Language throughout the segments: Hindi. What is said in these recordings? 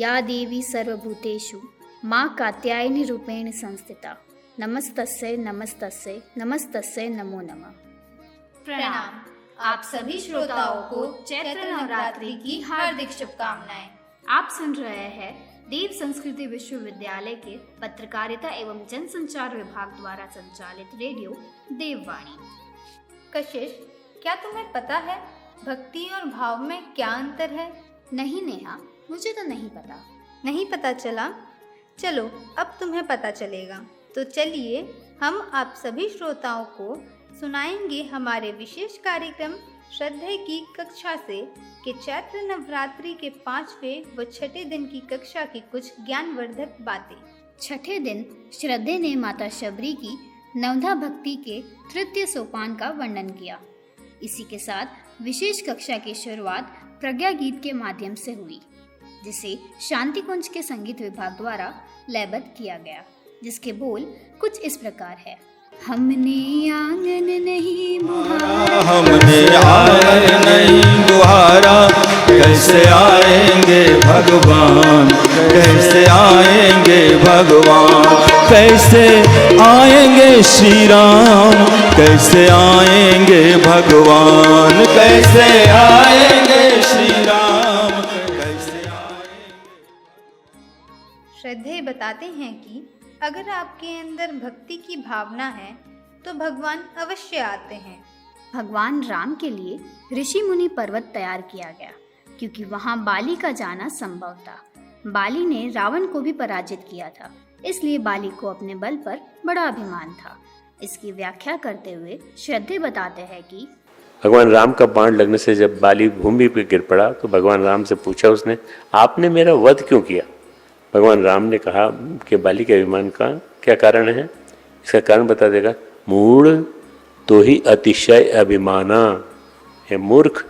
या देवी सर्वभूतेषु माँ कात्यायनी रूपेण संस्थिता नमस्तस्यै नमस्तस्यै नमस्तस्यै नमो नमः। प्रणाम। आप सभी श्रोताओं को चैत्र नवरात्रि की हार्दिक शुभकामनाएं। आप सुन रहे हैं देव संस्कृति विश्वविद्यालय के पत्रकारिता एवं जनसंचार विभाग द्वारा संचालित रेडियो देववाणी। कशिश, क्या तुम्हें पता है भक्ति और भाव में क्या अंतर है? नहीं नेहा, मुझे तो नहीं पता। नहीं पता चला? चलो अब तुम्हें पता चलेगा। तो चलिए हम आप सभी श्रोताओं को सुनाएंगे हमारे विशेष कार्यक्रम श्रद्धे की कक्षा से कि चैत्र नवरात्रि के 5वें व 6ठे दिन की कक्षा की कुछ ज्ञानवर्धक बातें। छठे दिन श्रद्धे ने माता शबरी की नवधा भक्ति के तृतीय सोपान का वर्णन किया। इसी के साथ विशेष कक्षा की शुरुआत प्रज्ञा गीत के माध्यम से हुई, जिसे शांति कुंज के संगीत विभाग द्वारा लयबद्ध किया गया, जिसके बोल कुछ इस प्रकार है। हमने आंगन नहीं बुहारा, कैसे आएंगे भगवान, कैसे आएंगे भगवान, कैसे आएंगे श्री राम, कैसे आएंगे भगवान, कैसे आएंगे श्री राम, कैसे आएंगे। श्रद्धे बताते हैं कि अगर आपके अंदर भक्ति की भावना है तो भगवान अवश्य आते हैं। भगवान राम के लिए ऋषि मुनि पर्वत तैयार किया गया, क्योंकि वहां बाली का जाना संभव था। बाली ने रावण को भी पराजित किया था, इसलिए बाली को अपने बल पर बड़ा अभिमान था। इसकी व्याख्या करते हुए श्रद्धे बताते हैं कि भगवान राम का बाण लगने से जब बाली भूमि पर गिर पड़ा तो भगवान राम से पूछा उसने, आपने मेरा वध क्यों किया? भगवान राम ने कहा कि बाली के अभिमान का क्या कारण है? इसका कारण बता देगा। मूढ़ तो ही अतिशय अभिमाना, है मूर्ख,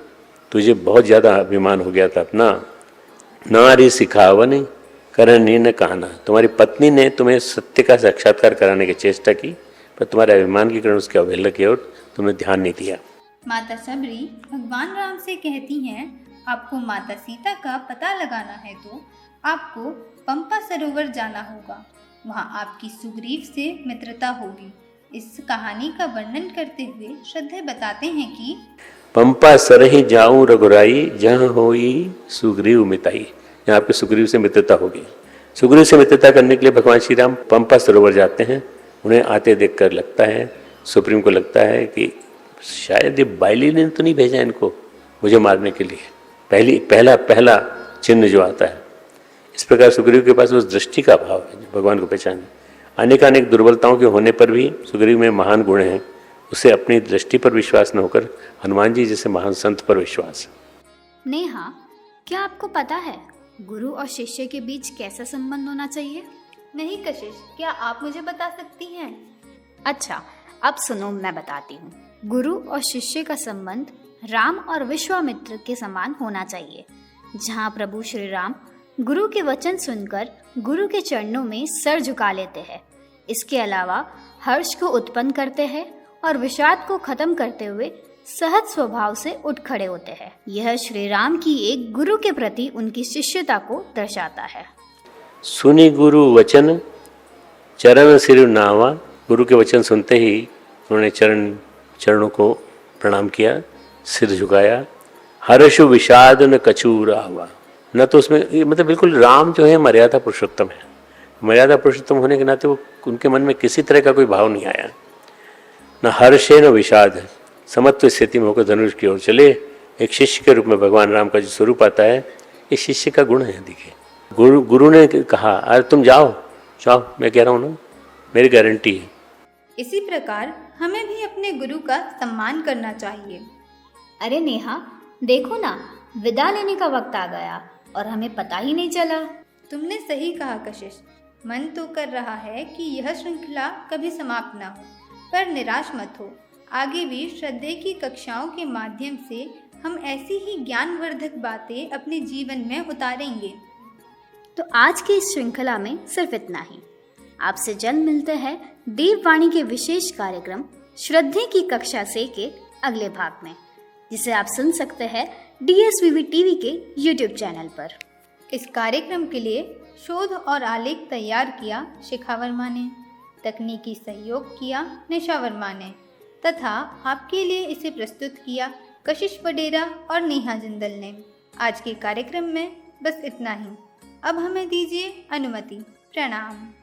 तुझे बहुत ज़्यादा अभिमान हो गया था अपना। नारी सिखावनी करनी न कहना, तुम्हारी पत्नी ने तुम्हें सत्य का साक्षात्कार कराने की चेष्टा की, पर तुम्हारे अभिमान के कारण उसकी अवहेलना की और तुमने ध्यान नहीं दिया। माता शबरी भगवान राम से कहती हैं, आपको माता सीता का पता लगाना है तो आपको पंपा सरोवर जाना होगा, वहाँ आपकी सुग्रीव से मित्रता होगी। इस कहानी का वर्णन करते हुए श्रद्धे बताते हैं कि पंपा सरहि जाऊं रघुराई, जहाँ होई सुग्रीव मिताई, यहाँ आपके सुग्रीव से मित्रता होगी। सुग्रीव से मित्रता करने के लिए भगवान श्री राम पंपा सरोवर जाते हैं। उन्हें आते देखकर लगता है, सुप्रीम को लगता है कि शायद ये बाली ने तो नहीं भेजा इनको मुझे मारने के लिए। पहला चिन्ह जो आता है, इस प्रकार सुग्रीव के पास उस दृष्टि का अभाव है भगवान को पहचाने। अनेक दुर्बलताओं के होने पर भी सुग्रीव में महान गुण हैं। उसे अपनी दृष्टि पर विश्वास न होकर हनुमान जी जैसे महान संत पर विश्वास। नेहा, क्या आपको पता है गुरु और शिष्य के बीच कैसा संबंध होना चाहिए? नहीं कशिश, क्या आप मुझे बता सकती हैं? अच्छा, अब सुनो, मैं बताती हूँ। गुरु और शिष्य का संबंध राम और विश्वामित्र के समान होना चाहिए, जहाँ प्रभु श्री राम गुरु के वचन सुनकर गुरु के चरणों में सर झुका लेते हैं। इसके अलावा हर्ष को उत्पन्न करते हैं और विषाद को खत्म करते हुए सहज स्वभाव से उठ खड़े होते हैं। यह श्री राम की एक गुरु के प्रति उनकी शिष्यता को दर्शाता है। सुनी गुरु वचन चरण सिर नावा, गुरु के वचन सुनते ही उन्होंने चरणों को प्रणाम किया, सिर झुकाया। हर्षु विषाद न कछू आवा, न तो उसमें मतलब बिल्कुल राम जो है मर्यादा पुरुषोत्तम है। मर्यादा पुरुषोत्तम होने के नाते वो उनके मन में किसी तरह का कोई भाव नहीं आया। न हर्ष है न विषाद, समत्व स्थिति में होकर धनुष की ओर चले। एक शिष्य के रूप में भगवान राम का जो स्वरूप आता है, ये शिष्य का गुण है। देखिए, गुरु ने कहा, अरे तुम जाओ, मैं कह रहा हूँ ना, मेरी गारंटी है। इसी प्रकार हमें भी अपने गुरु का सम्मान करना चाहिए। अरे नेहा, देखो ना, विदा लेने का वक्त आ गया और हमें पता ही नहीं चला। तुमने सही कहा कशिश, मन तो कर रहा है कि यह श्रृंखला कभी समाप्त ना हो, पर निराश मत हो। आगे भी श्रद्धे की कक्षाओं के माध्यम से हम ऐसी ही ज्ञानवर्धक बातें अपने जीवन में उतारेंगे। तो आज की इस श्रृंखला में सिर्फ इतना ही। आपसे जल्द मिलते हैं देववाणी के विशेष कार्यक्रम श्रद्धे की कक्षा से के अगले भाग में, जिसे आप सुन सकते हैं DSVV TV के YouTube चैनल पर। इस कार्यक्रम के लिए शोध और आलेख तैयार किया शिखा वर्मा ने, तकनीकी सहयोग किया निशा वर्मा ने तथा आपके लिए इसे प्रस्तुत किया कशिश वडेरा और नेहा जिंदल ने। आज के कार्यक्रम में बस इतना ही। अब हमें दीजिए अनुमति। प्रणाम।